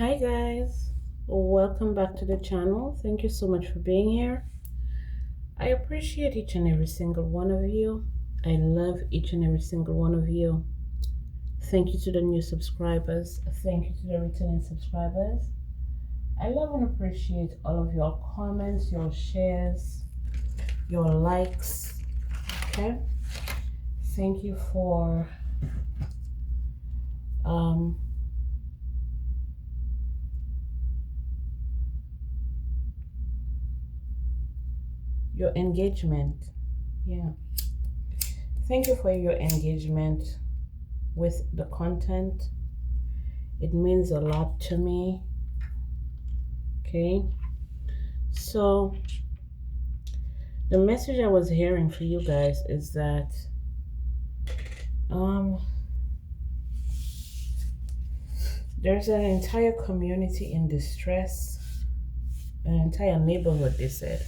Hi guys, welcome back to the channel. Thank you so much for being here. I appreciate each and every single one of you. I love each and every single one of you. Thank you to the new subscribers. Thank you to the returning subscribers. I love and appreciate all of your comments, your shares, your likes. Okay? Thank you for your engagement. Yeah. Thank you for your engagement with the content. It means a lot to me. Okay. So the message I was hearing for you guys is that there's an entire community in distress, an entire neighborhood, they said.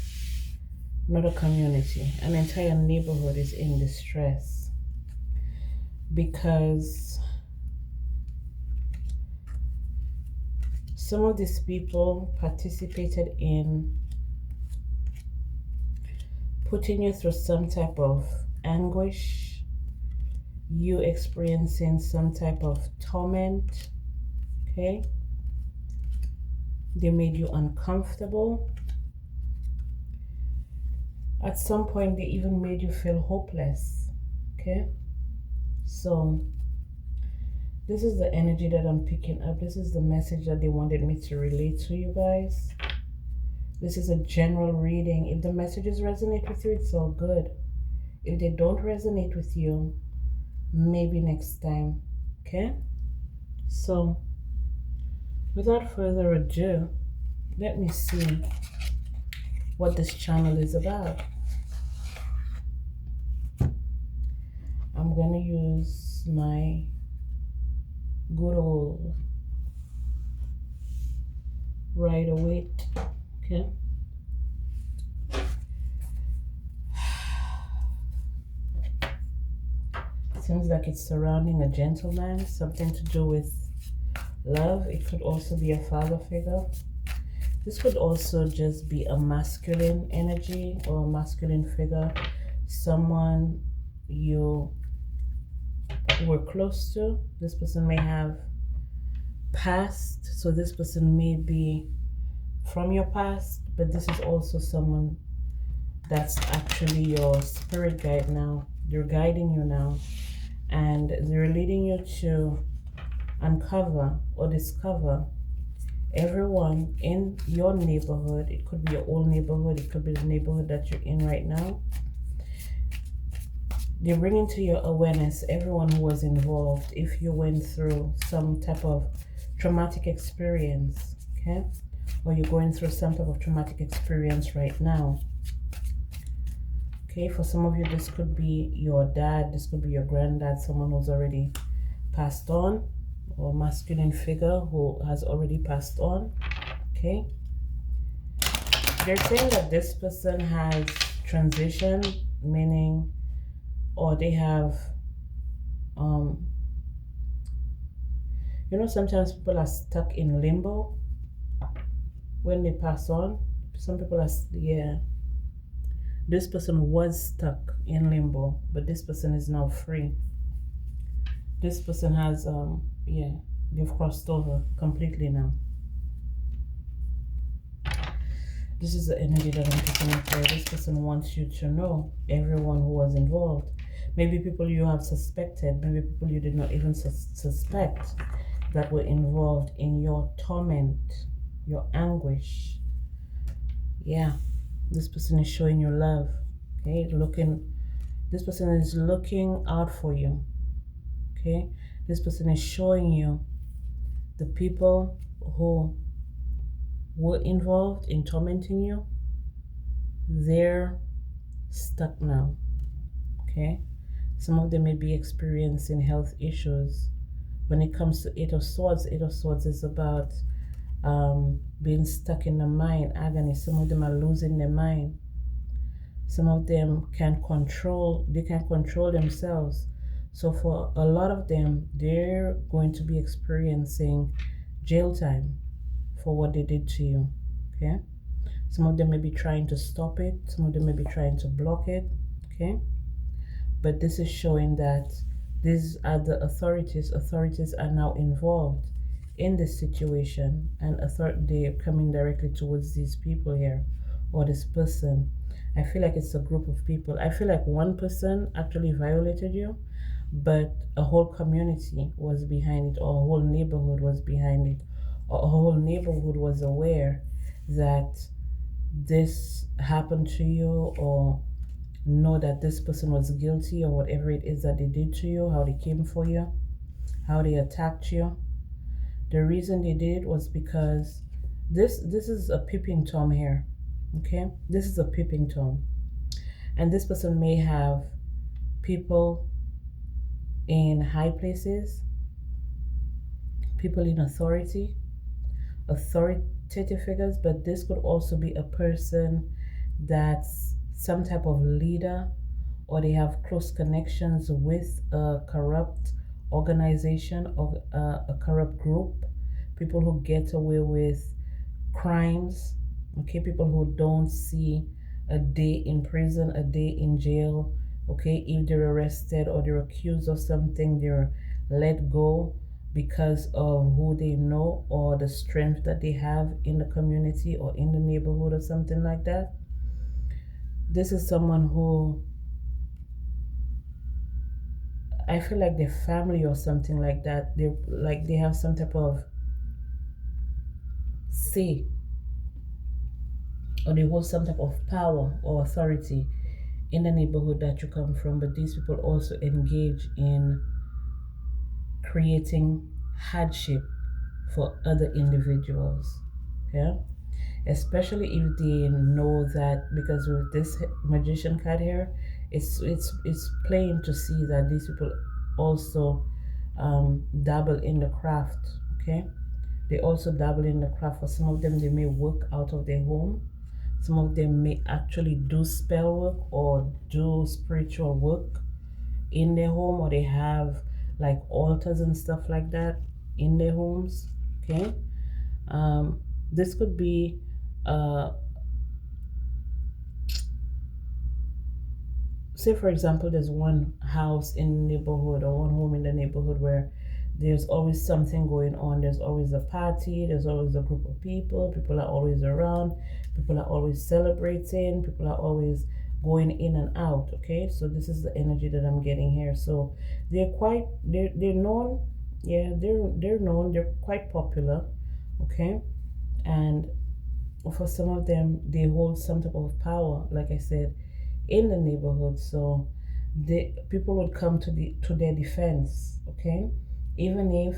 Not a community, an entire neighborhood is in distress because some of these people participated in putting you through some type of anguish, you experiencing some type of torment, okay? They made you uncomfortable. At some point, they even made you feel hopeless, okay? So this is the energy that I'm picking up. This is the message that they wanted me to relate to you guys. This is a general reading. If the messages resonate with you, it's all good. If they don't resonate with you, maybe next time, okay? So without further ado, let me see what this channel is about. I'm gonna use my good old Rider-Waite, okay? Seems like it's surrounding a gentleman, something to do with love. It could also be a father figure. This could also just be a masculine energy or a masculine figure, someone you were close to. This person may have passed, so this person may be from your past, but this is also someone that's actually your spirit guide now. They're guiding you now, and they're leading you to uncover or discover everyone in your neighborhood. It could be your old neighborhood, it could be the neighborhood that you're in right now. They bring into your awareness everyone who was involved if you went through some type of traumatic experience, okay? Or you're going through some type of traumatic experience right now. Okay, for some of you, this could be your dad, this could be your granddad, someone who's already passed on, or masculine figure who has already passed on, okay? They're saying that this person has transitioned, meaning, or they have, you know, sometimes people are stuck in limbo when they pass on. Some people are, yeah. This person was stuck in limbo, but this person is now free. This person has, yeah, they've crossed over completely now. This is the energy that I'm picking up here. This person wants you to know everyone who was involved. Maybe people you have suspected, maybe people you did not even suspect that were involved in your torment, your anguish. Yeah, this person is showing you love, okay? This person is looking out for you, okay? This person is showing you the people who were involved in tormenting you. They're stuck now, okay? Some of them may be experiencing health issues. When it comes to Eight of Swords is about being stuck in the mind, agony. Some of them are losing their mind. Some of them can't control themselves. So for a lot of them, they're going to be experiencing jail time. for what they did to you. Okay, some of them may be trying to stop it, some of them may be trying to block it. Okay, but this is showing that these are the authorities. Authorities are now involved in this situation, and they're coming directly towards these people here, or this person. I feel like it's a group of people. I feel like one person actually violated you, but a whole community was behind it, or a whole neighborhood was behind it, or a whole neighborhood was aware that this happened to you, or know that this person was guilty, or whatever it is that they did to you, how they came for you, how they attacked you. The reason they did it was because this is a peeping Tom here. Okay, this is a peeping Tom, and this person may have people in high places, people in authoritative figures, but this could also be a person that's some type of leader, or they have close connections with a corrupt organization, or a corrupt group, people who get away with crimes. Okay, people who don't see a day in prison, a day in jail. Okay, if they're arrested or they're accused of something, they're let go because of who they know, or the strength that they have in the community or in the neighborhood, or something like that. This is someone who, I feel like their family or something like that, they have some type of say, or they hold some type of power or authority in the neighborhood that you come from. But these people also engage in creating hardship for other individuals. Yeah, especially if they know that, because with this magician card here, it's plain to see that these people also dabble in the craft. Okay, they also dabble in the craft. For some of them, they may work out of their home. Some of them may actually do spell work or do spiritual work in their home, or they have like altars and stuff like that in their homes. Okay, this could be say for example, there's one house in the neighborhood, or one home in the neighborhood, where there's always something going on. There's always a party, there's always a group of people are always around, people are always celebrating, people are always going in and out. Okay, so this is the energy that I'm getting here. So they're known. Yeah, they're known, they're quite popular. Okay, and for some of them, they hold some type of power, like I said, in the neighborhood. So the people would come to their defense. Okay, even if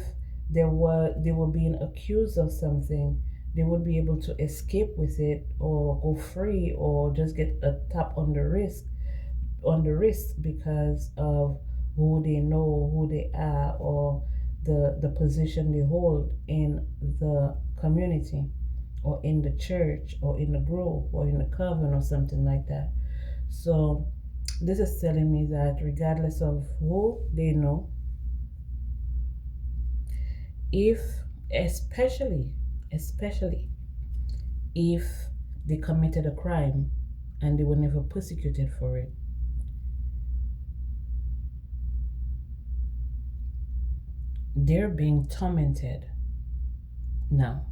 they were being accused of something, they would be able to escape with it, or go free, or just get a tap on the wrist, because of who they know, who they are, or the position they hold in the community, or in the church, or in the group, or in the coven, or something like that. So this is telling me that regardless of who they know, if especially if they committed a crime and they were never persecuted for it, they're being tormented now.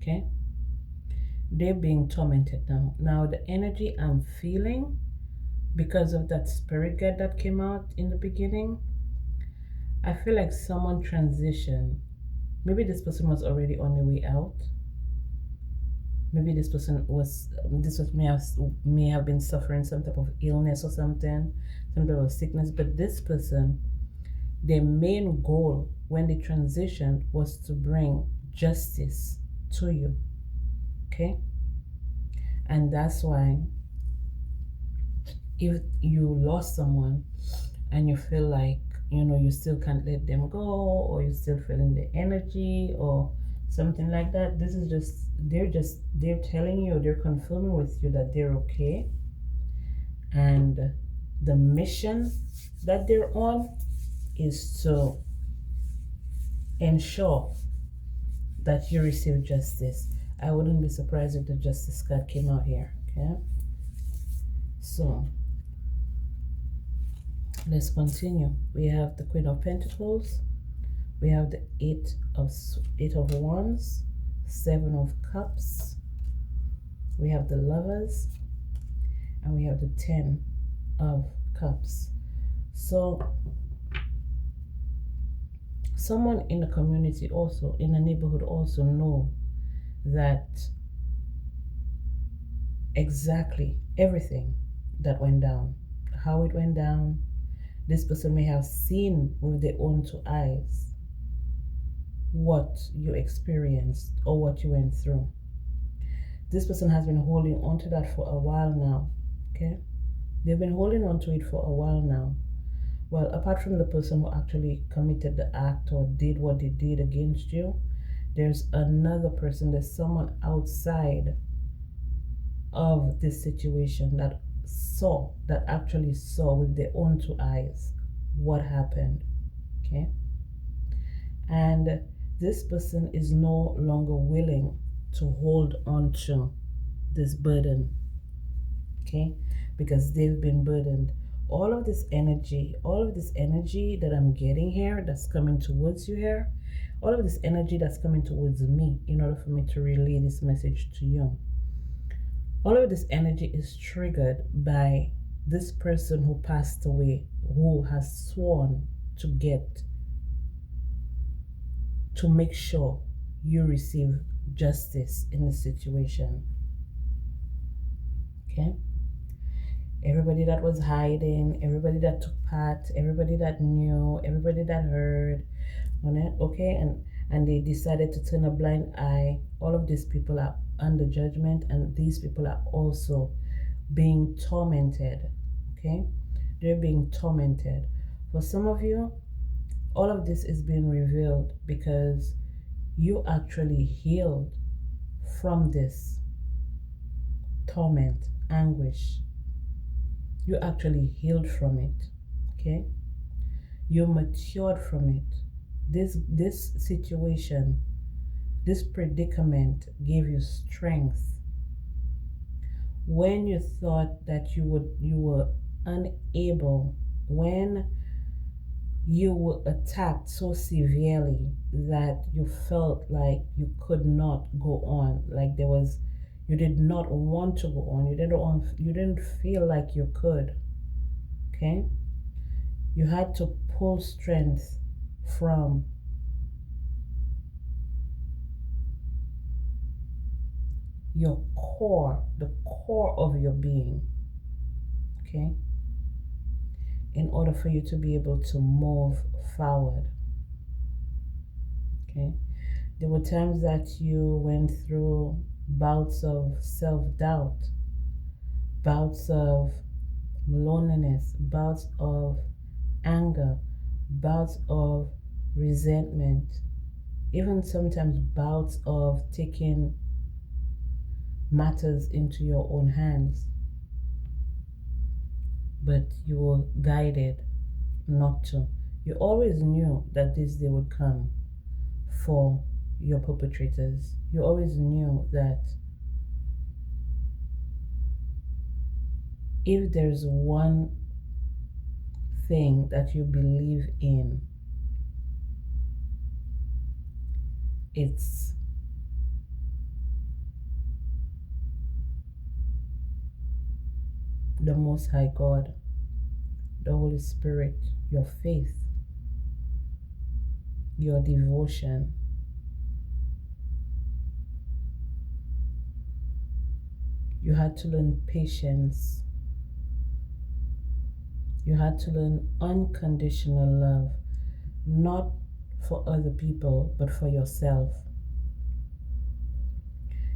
Okay, they're being tormented now. Now the energy I'm feeling, because of that spirit guide that came out in the beginning, I feel like someone transitioned. Maybe this person was already on the way out. Maybe this may have been suffering some type of illness or something, some type of sickness. But this person, their main goal when they transitioned was to bring justice to you. Okay, and that's why if you lost someone and you feel like, you still can't let them go, or you're still feeling the energy or something like that, this is they're telling you, they're confirming with you that they're okay, and the mission that they're on is to ensure that you receive justice. I wouldn't be surprised if the justice card came out here. Okay, so let's continue. We have the Queen of Pentacles, we have the Eight of Wands, Seven of Cups, we have the Lovers, and we have the Ten of Cups. So someone in the community also, in the neighborhood also know that exactly everything that went down, how it went down. This person may have seen with their own two eyes what you experienced or what you went through. This person has been holding on to that for a while now. Okay, they've been holding on to it for a while now. Well, apart from the person who actually committed the act or did what they did against you, there's another person, there's someone outside of this situation that actually saw with their own two eyes what happened. Okay, and this person is no longer willing to hold on to this burden. Okay, because they've been burdened. All of this energy that I'm getting here, that's coming towards you here, all of this energy that's coming towards me in order for me to relay this message to you, all of this energy is triggered by this person who passed away, who has sworn to make sure you receive justice in this situation. Okay, everybody that was hiding, everybody that took part, everybody that knew, everybody that heard on it, okay, and they decided to turn a blind eye. All of these people are under judgment, and these people are also being tormented. Okay, they're being tormented. For some of you, all of this is being revealed because you actually healed from this torment, anguish. You actually healed from it. Okay, you matured from it. This situation, this predicament gave you strength when you thought that you were unable, when you were attacked so severely that you felt like you could not go on, like you did not want to go on, you didn't feel like you could. Okay, you had to pull strength from your core, the core of your being. Okay, in order for you to be able to move forward. Okay, there were times that you went through bouts of self-doubt, bouts of loneliness, bouts of anger, bouts of resentment, even sometimes bouts of taking matters into your own hands. But you were guided not to. You always knew that this day would come for your perpetrators. You always knew that if there's one thing that you believe in, it's the Most High God, the Holy Spirit, your faith, your devotion. You had to learn patience. You had to learn unconditional love, not for other people, but for yourself.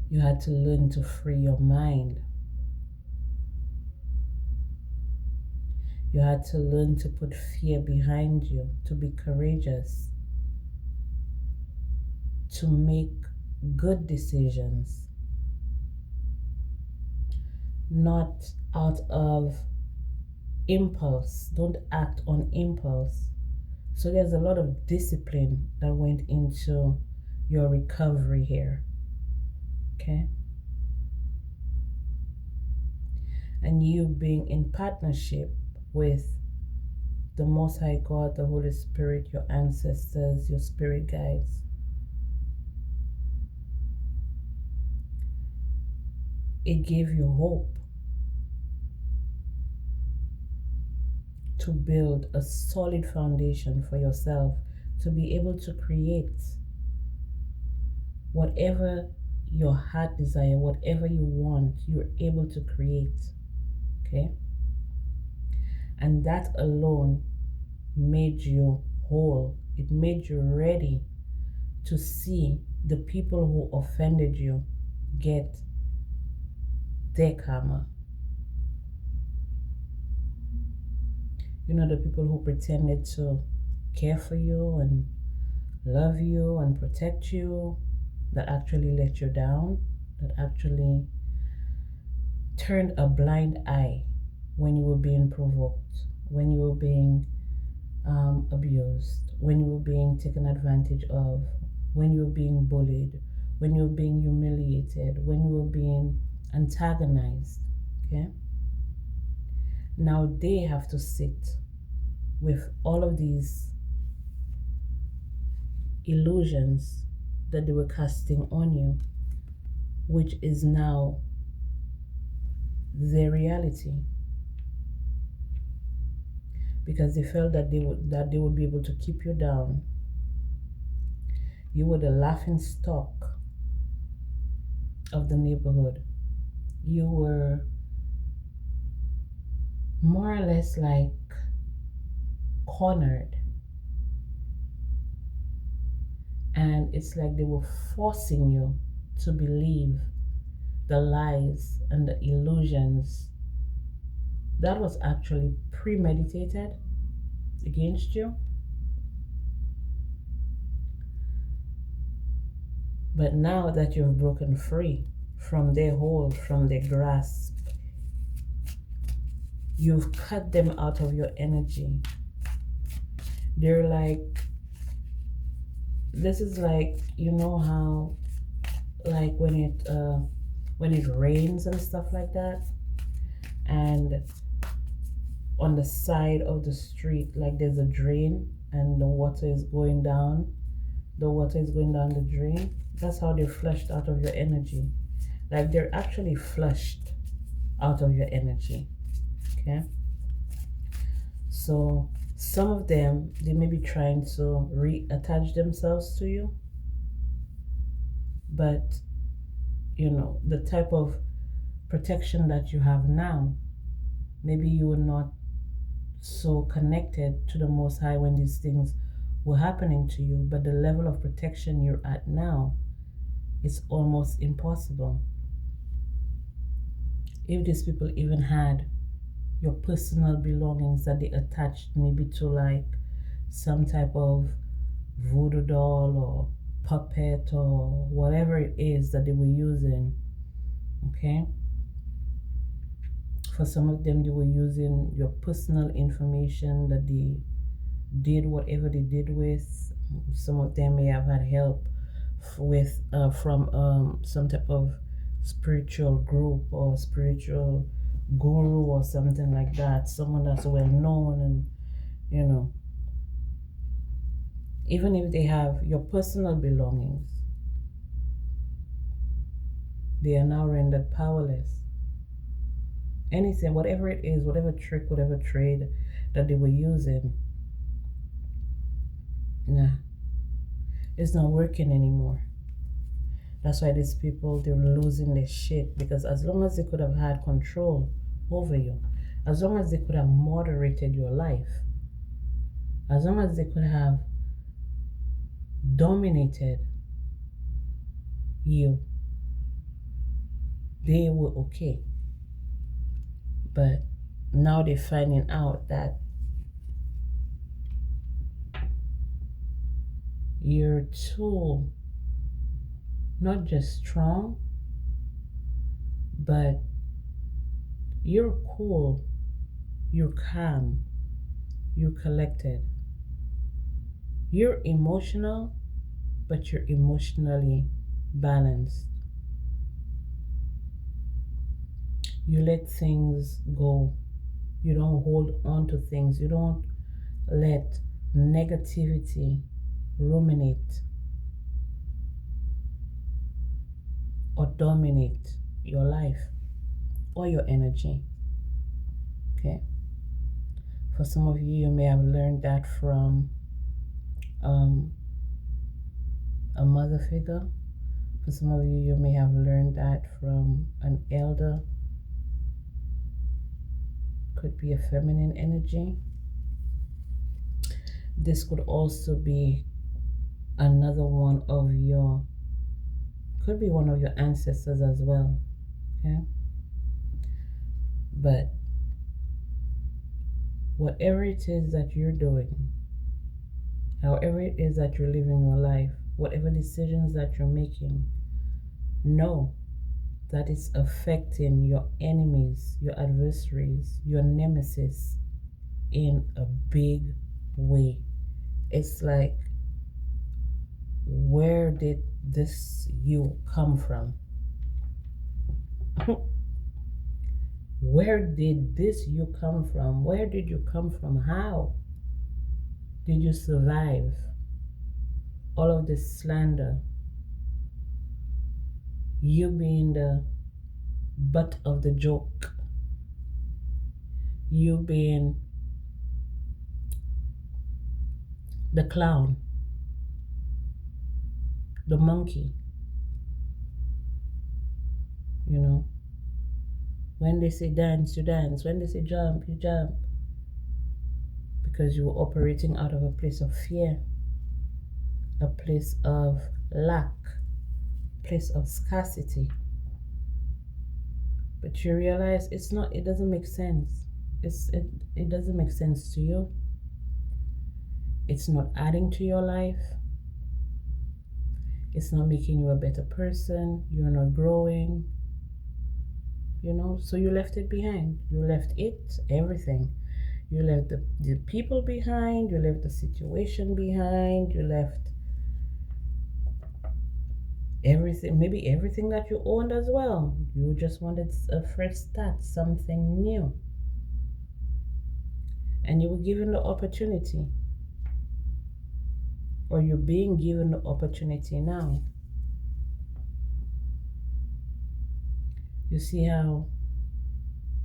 You had to learn to free your mind. You had to learn to put fear behind you, to be courageous, to make good decisions, not out of impulse. Don't act on impulse. So there's a lot of discipline that went into your recovery here. Okay? And you being in partnership with the Most High God, the Holy Spirit, your ancestors, your spirit guides. It gave you hope to build a solid foundation for yourself, to be able to create whatever your heart desire, whatever you want, you're able to create. Okay? And that alone made you whole. It made you ready to see the people who offended you get their karma. You know, the people who pretended to care for you and love you and protect you, that actually let you down, that actually turned a blind eye when you were being provoked, when you were being abused, when you were being taken advantage of, when you were being bullied, when you were being humiliated, when you were being antagonized. Okay? Now they have to sit with all of these illusions that they were casting on you, which is now their reality, because they felt that they would be able to keep you down. You were the laughing stock of the neighborhood. You were more or less like cornered, and it's like they were forcing you to believe the lies and the illusions that was actually premeditated against you. But now that you've broken free from their hold, from their grasp, you've cut them out of your energy. They're like, this is like, you know how, like when it rains and stuff like that, and on the side of the street, like there's a drain and the water is going down the drain. That's how they're flushed out of your energy. Like they're actually flushed out of your energy. Okay? So some of them, they may be trying to reattach themselves to you, but you know, the type of protection that you have now, maybe you were not so connected to the Most High when these things were happening to you, but the level of protection you're at now is almost impossible. If these people even had your personal belongings that they attached maybe to like some type of voodoo doll or puppet or whatever it is that they were using, okay? For some of them, they were using your personal information that they did whatever they did with. Some of them may have had help with from some type of spiritual group or spiritual guru or something like that, someone that's well known. And you know, even if they have your personal belongings, they are now rendered powerless. Anything, whatever it is, whatever trick, whatever trade that they were using, nah, it's not working anymore. That's why these people, they're losing their shit, because as long as they could have had control over you, as long as they could have moderated your life, as long as they could have dominated you, they were okay. But now they're finding out that you're too, not just strong, but you're cool, you're calm, you're collected. You're emotional, but you're emotionally balanced. You let things go. You don't hold on to things. You don't let negativity ruminate or dominate your life or your energy. Okay? For some of you, you may have learned that from a mother figure. For some of you, you may have learned that from an elder. Could be a feminine energy. This could also be another one of your, could be one of your ancestors as well. Okay? But whatever it is that you're doing, however it is that you're living your life, whatever decisions that you're making, know that it's affecting your enemies, your adversaries, your nemesis in a big way. It's like, where did this you come from? Where did this you come from? Where did you come from? How did you survive all of this slander? You being the butt of the joke. You being the clown, the monkey. You know, when they say dance, you dance. When they say jump, you jump. Because you were operating out of a place of fear, a place of lack, a place of scarcity. But you realize it doesn't make sense. It doesn't make sense to you. It's not adding to your life. It's not making you a better person. You're not growing. You know, so you left it behind. You left it, everything. You left the people behind. You left the situation behind. You left everything, maybe everything that you owned as well. You just wanted a fresh start, something new. And you were given the opportunity. Or you're being given the opportunity now. You see how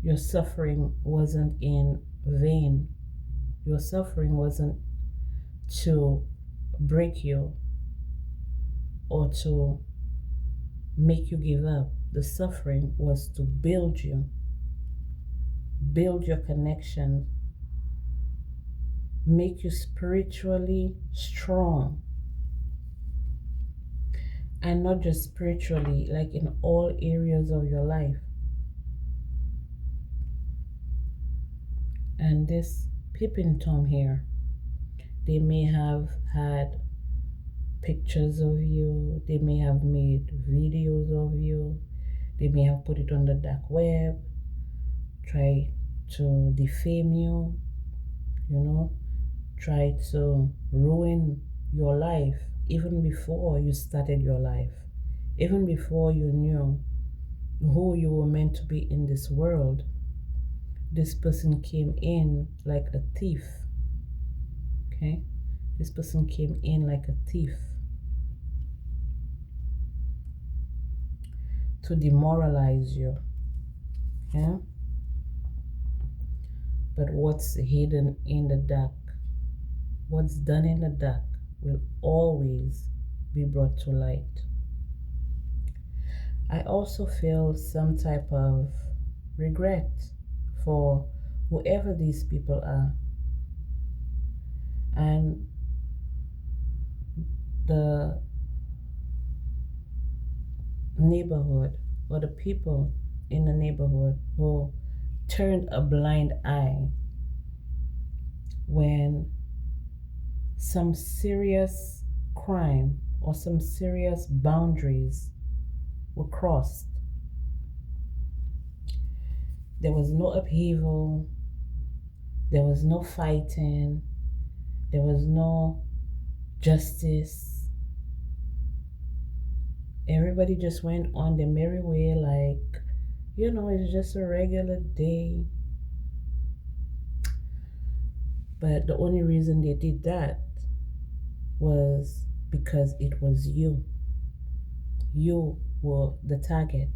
your suffering wasn't in vain. Your suffering wasn't to break you or to make you give up. The suffering was to build you, build your connection, make you spiritually strong. And not just spiritually, like in all areas of your life. And this peeping Tom here, they may have had pictures of you, they may have made videos of you, they may have put it on the dark web, try to defame you, you know, try to ruin your life even before you started your life, even before you knew who you were meant to be in this world. This person came in like a thief. Okay? This person came in like a thief to demoralize you. Okay? But what's hidden in the dark, what's done in the dark, will always be brought to light. I also feel some type of regret for whoever these people are. And the neighborhood or the people in the neighborhood who turned a blind eye when some serious crime or some serious boundaries were crossed. There was no upheaval, there was no fighting, there was no justice, Everybody just went on their merry way, like, it's just a regular day. But the only reason they did that was because it was you. You were the target.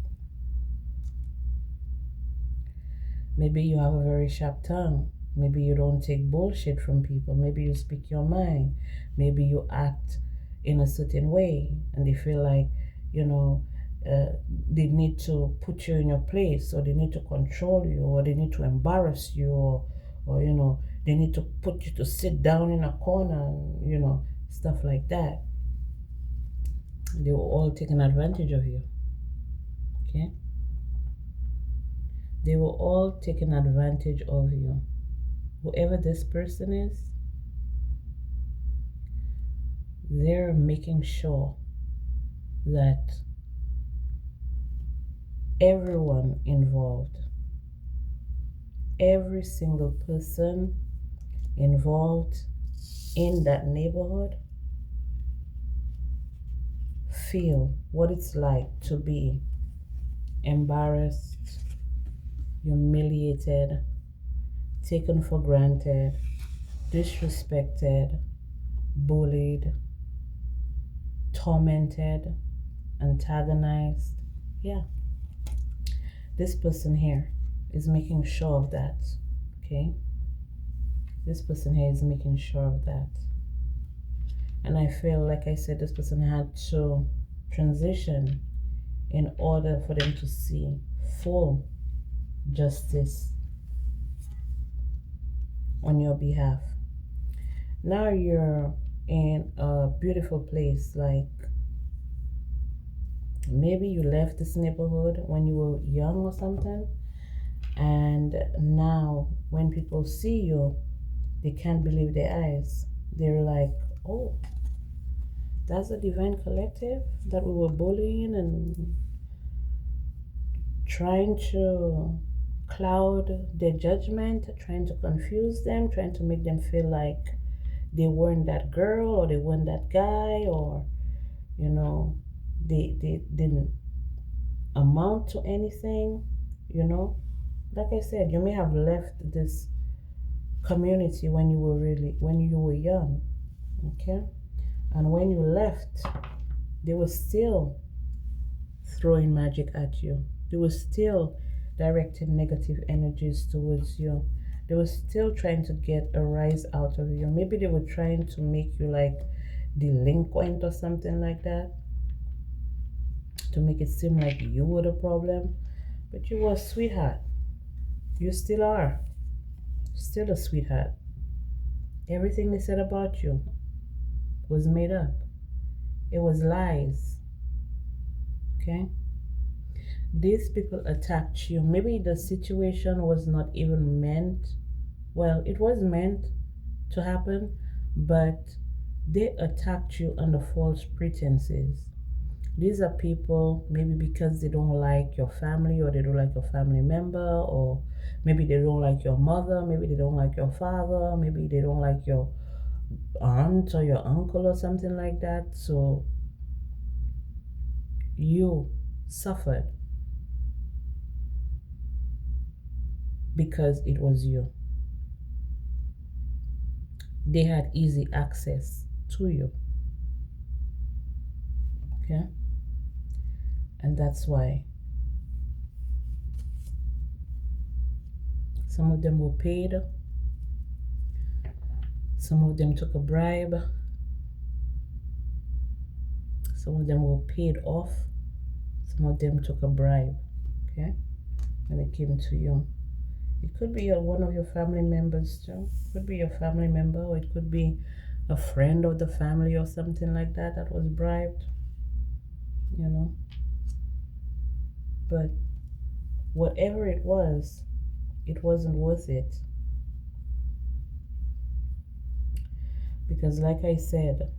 Maybe you have a very sharp tongue. Maybe you don't take bullshit from people. Maybe you speak your mind. Maybe you act in a certain way and they feel like, they need to put you in your place, or they need to control you, or they need to embarrass you, or they need to put you to sit down in a corner, stuff like that. They were all taking advantage of you. Okay? They were all taking advantage of you. Whoever this person is, they're making sure that everyone involved, every single person involved in that neighborhood, feel what it's like to be embarrassed, humiliated, taken for granted, disrespected, bullied, tormented, antagonized. Yeah. This person here is making sure of that. Okay? This person here is making sure of that. And I feel, like I said, this person had to transition in order for them to see full justice on your behalf. Now you're in a beautiful place, like maybe you left this neighborhood when you were young or something, and now when people see you, they can't believe their eyes. They're like, oh, that's the Divine Collective that we were bullying and trying to cloud their judgment, trying to confuse them, trying to make them feel like they weren't that girl, or they weren't that guy, or they didn't amount to anything. Like I said, you may have left this community when you were young. Okay? And when you left, they were still throwing magic at you. They were still directing negative energies towards you. They were still trying to get a rise out of you. Maybe they were trying to make you like delinquent or something like that, to make it seem like you were the problem. But you were a sweetheart. You still are. Still a sweetheart. Everything they said about you was made up. It was lies. Okay? These people attacked you. Maybe the situation was not even meant, well, it was meant to happen, but they attacked you under false pretenses. These are people, maybe because they don't like your family, or they don't like your family member, or maybe they don't like your mother, maybe they don't like your father, maybe they don't like your aunt or your uncle or something like that. So you suffered because it was you. They had easy access to you. Okay? And that's why some of them were paid, some of them took a bribe, some of them were paid off, some of them took a bribe. Okay? When it came to you. It could be one of your family members too. It could be your family member, or it could be a friend of the family or something like that that was bribed. But whatever it wasn't worth it. Because like I said,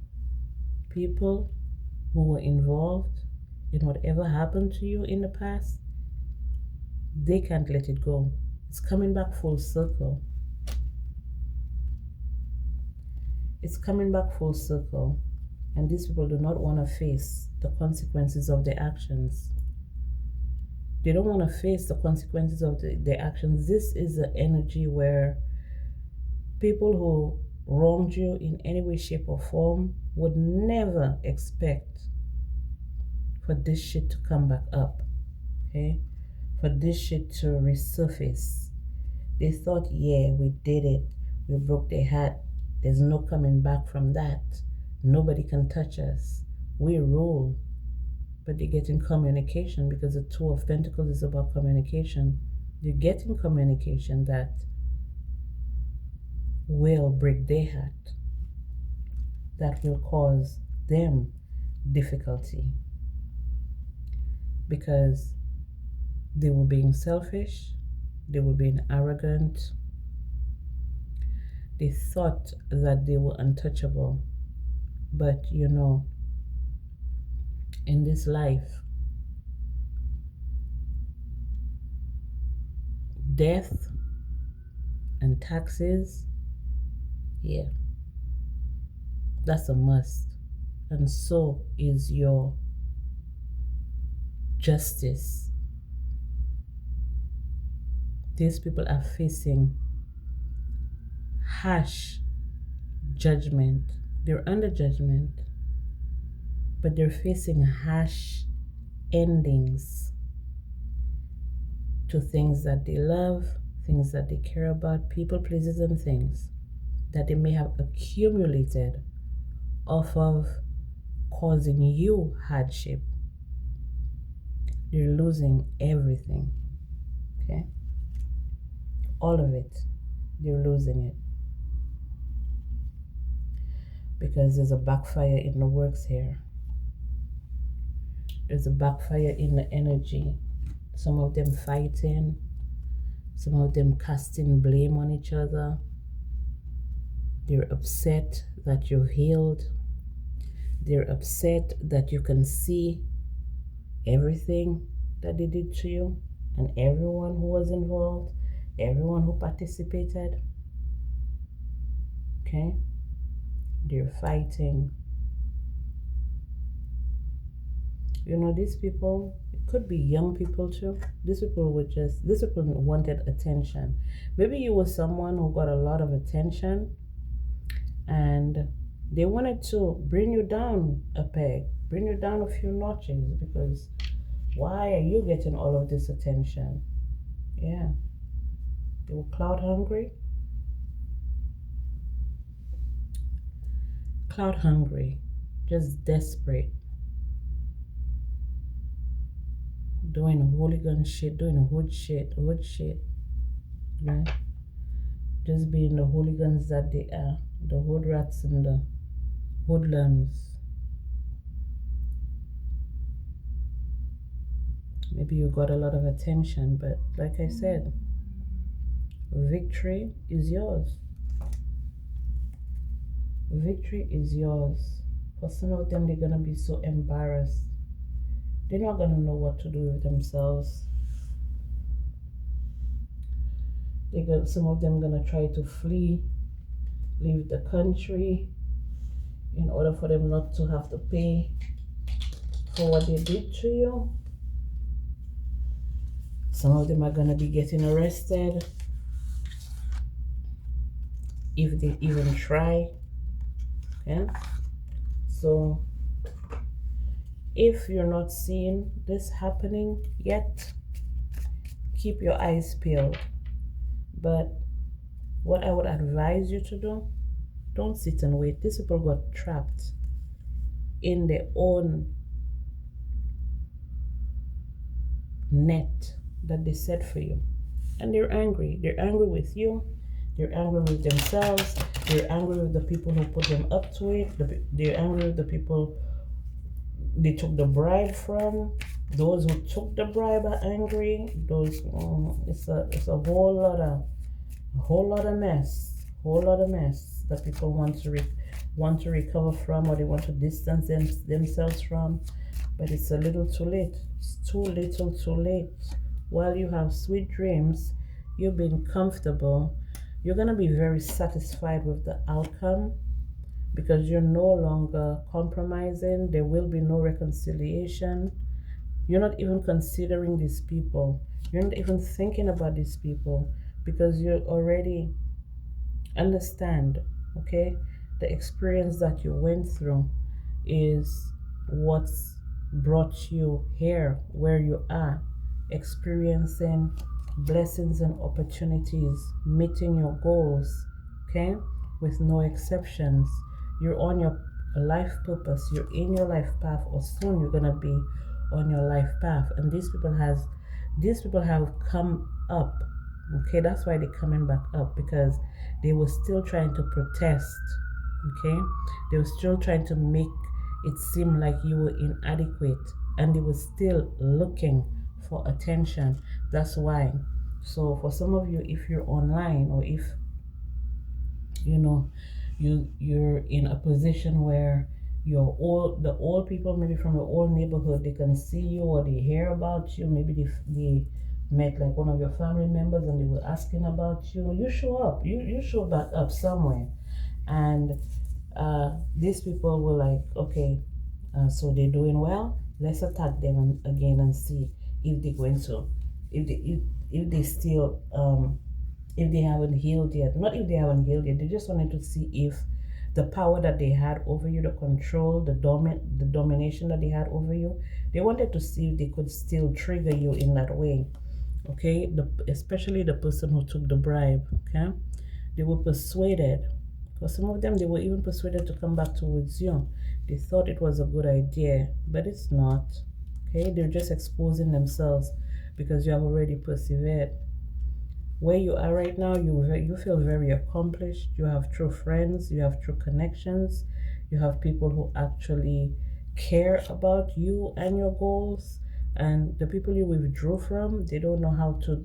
people who were involved in whatever happened to you in the past, they can't let it go. It's coming back full circle. It's coming back full circle. And these people do not want to face the consequences of their actions. They don't want to face the consequences of their actions. This is the energy where people who wronged you in any way, shape, or form would never expect for this shit to come back up. Okay? For this shit to resurface. They thought, yeah, we did it. We broke their heart. There's no coming back from that. Nobody can touch us. We rule. But they're getting communication, because the Two of Pentacles is about communication. You're getting communication that will break their heart, that will cause them difficulty, because they were being selfish, they were being arrogant, they thought that they were untouchable. But you know, in this life, death and taxes, yeah, that's a must. And so is your justice. These people are facing harsh judgment. They're under judgment, but they're facing harsh endings to things that they love, things that they care about, people, places, and things that they may have accumulated off of causing you hardship. You're losing everything, okay? All of it, you're losing it. Because there's a backfire in the works here. There's a backfire in the energy. Some of them fighting, some of them casting blame on each other. They're upset that you've healed. They're upset that you can see everything that they did to you, and everyone who was involved, everyone who participated. Okay? They're fighting. You know, these people, it could be young people too. These people wanted attention. Maybe you were someone who got a lot of attention and they wanted to bring you down a peg, bring you down a few notches, because why are you getting all of this attention? Yeah. They were cloud hungry. Cloud hungry. Just desperate. Doing a hooligan shit, doing a hood shit. Right? Just being the hooligans that they are. The hood rats and the hoodlums. Maybe you got a lot of attention, but like I said, victory is yours. Victory is yours. For some of them, they're going to be so embarrassed. They're not going to know what to do with themselves. Some of them are going to try to flee, leave the country, in order for them not to have to pay for what they did to you. Some of them are going to be getting arrested if they even try. Yeah. So if you're not seeing this happening yet, keep your eyes peeled. But what I would advise you to do, don't sit and wait. These people got trapped in their own net that they set for you. And they're angry. They're angry with you. They're angry with themselves. They're angry with the people who put them up to it. They're angry with the people they took the bribe from. Those who took the bribe are angry. It's a whole lot of mess. Whole lot of mess that people want to recover from, or they want to distance themselves from. But it's a little too late. It's too little too late. While you have sweet dreams, you've been comfortable, you're going to be very satisfied with the outcome, because you're no longer compromising. There will be no reconciliation. You're not even considering these people. You're not even thinking about these people because you already understand, okay? The experience that you went through is what's brought you here where you are, experiencing blessings and opportunities, meeting your goals, okay? With no exceptions. You're on your life purpose, you're in your life path, or soon you're gonna be on your life path. And these people have come up. Okay, that's why they're coming back up, because they were still trying to protest. Okay, they were still trying to make it seem like you were inadequate, and they were still looking for attention. That's why. So for some of you, if you're online, or if you know you're in a position where the old people, maybe from your old neighborhood, they can see you or they hear about you. Maybe they met like one of your family members and they were asking about you. You show up, you show back up somewhere. And these people were like, okay, so they're doing well, let's attack them again and see if they're going to, if they still if they haven't healed yet. Not if they haven't healed yet, they just wanted to see if the power that they had over you, the control, the domination that they had over you, they wanted to see if they could still trigger you in that way. Okay, especially the person who took the bribe. Okay, they were persuaded. For some of them, they were even persuaded to come back towards you. They thought it was a good idea, but it's not. Okay, they're just exposing themselves because you have already persevered. Where you are right now, you feel very accomplished. You have true friends, you have true connections, you have people who actually care about you and your goals. And the people you withdrew from, they don't know how to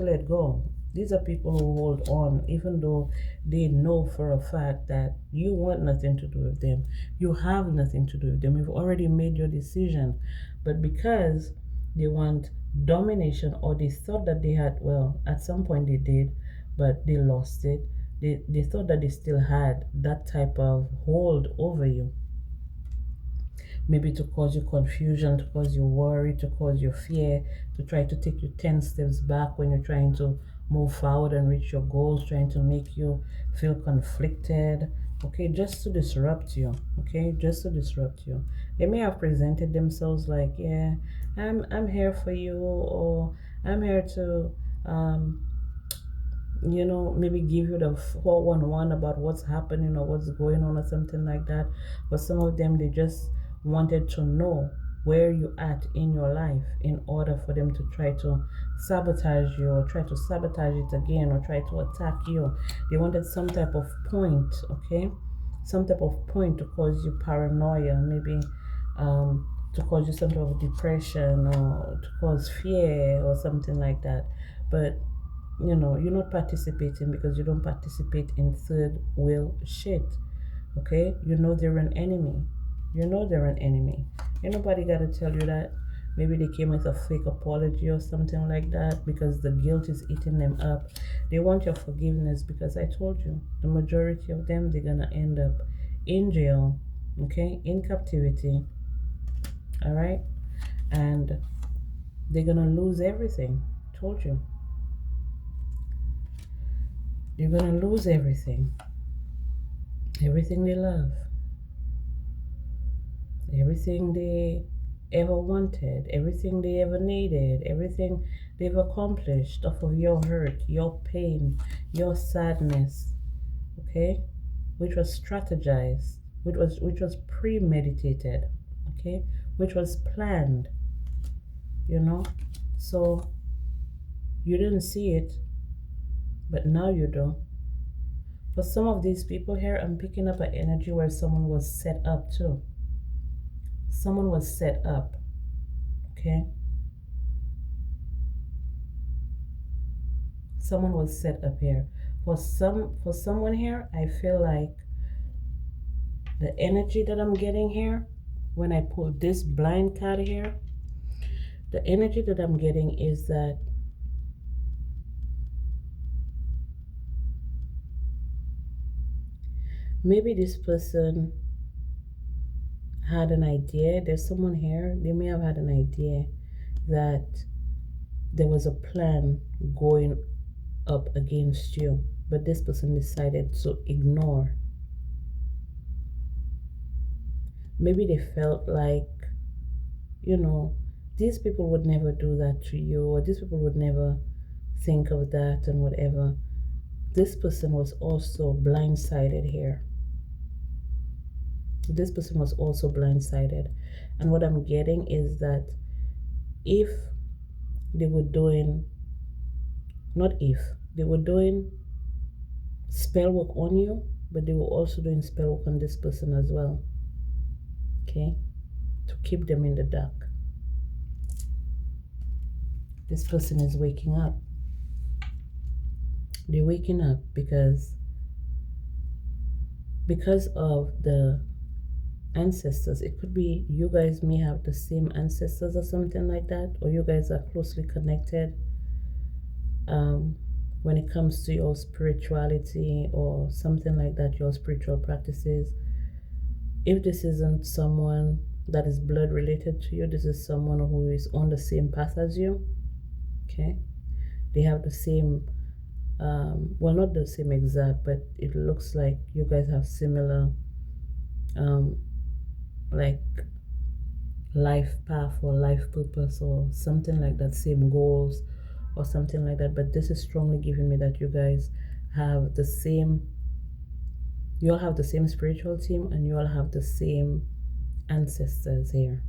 let go. These are people who hold on even though they know for a fact that you want nothing to do with them. You have nothing to do with them. You've already made your decision. But because they want domination, or they thought that they had, well, at some point they did, but they lost it. They thought that they still had that type of hold over you, maybe to cause you confusion, to cause you worry, to cause you fear, to try to take you 10 steps back when you're trying to move forward and reach your goals, trying to make you feel conflicted. Okay, just to disrupt you. Okay, just to disrupt you. They may have presented themselves like, yeah, I'm here for you, or I'm here to maybe give you the 411 about what's happening or what's going on or something like that. But some of them, they just wanted to know where you at in your life in order for them to try to sabotage you, or try to sabotage it again, or try to attack you. They wanted some type of point, okay? Some type of point to cause you paranoia, maybe to cause you some type of depression, or to cause fear or something like that. But you're not participating because you don't participate in third wheel shit. Okay, they're an enemy. They're an enemy. Ain't nobody gotta tell you that. Maybe they came with a fake apology or something like that because the guilt is eating them up. They want your forgiveness because I told you, the majority of them, they're gonna end up in jail, okay, in captivity. All right, and they're gonna lose everything. Told you. You're gonna lose everything. Everything they love. Everything they ever wanted. Everything they ever needed. Everything they've accomplished off of your hurt, your pain, your sadness. Okay? Which was strategized. Which was premeditated. Okay? Which was planned. So you didn't see it, but now you do. For some of these people here, I'm picking up an energy where someone was set up too. Someone was set up. Okay? Someone was set up here. For someone here, I feel like the energy that I'm getting here, when I pull this blind card here, the energy that I'm getting is that Maybe this person had an idea. There's someone here, they may have had an idea that there was a plan going up against you, but this person decided to ignore. Maybe they felt like, you know, these people would never do that to you, or these people would never think of that and whatever. This person was also blindsided here. This person was also blindsided. And what I'm getting is that if they were doing, not if, they were doing spell work on you, but they were also doing spell work on this person as well. Okay? To keep them in the dark. This person is waking up. They're waking up because of the ancestors. It could be you guys may have the same ancestors or something like that, or you guys are closely connected when it comes to your spirituality or something like that, your spiritual practices. If this isn't someone that is blood related to you, this is someone who is on the same path as you. Okay, they have the same well, not the same exact, but it looks like you guys have similar like life path or life purpose or something like that, same goals or something like that. But this is strongly giving me that you guys have the same, you all have the same spiritual team, and you all have the same ancestors here,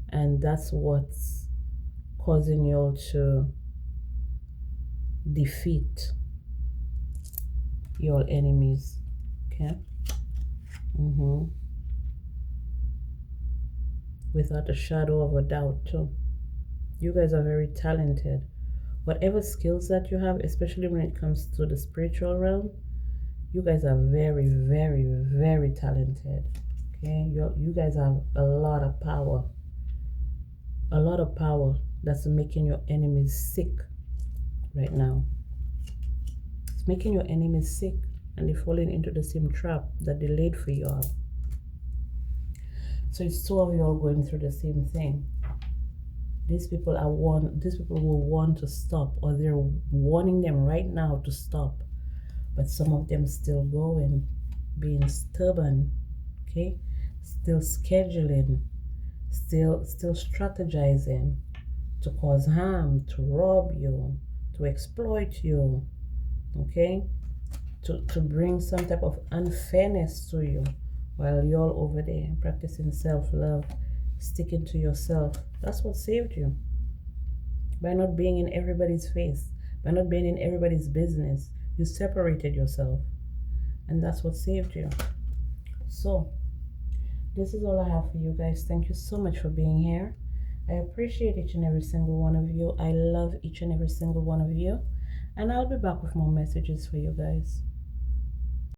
and that's what's causing you all to defeat your enemies. Okay. Without a shadow of a doubt too. You guys are very talented. Whatever skills that you have, especially when it comes to the spiritual realm, you guys are very, very, very talented. Okay, you guys have a lot of power. A lot of power that's making your enemies sick right now. It's making your enemies sick, and they're falling into the same trap that they laid for you all. So it's two of you all going through the same thing. These people will want to stop, or they're warning them right now to stop. But some of them still going, being stubborn, okay? Still scheduling, still strategizing to cause harm, to rob you, to exploit you, okay? To bring some type of unfairness to you, while you're over there practicing self-love, sticking to yourself. That's what saved you. By not being in everybody's face, by not being in everybody's business, you separated yourself, and that's what saved you. So this is all I have for you guys. Thank you so much for being here. I appreciate each and every single one of you. I love each and every single one of you, and I'll be back with more messages for you guys.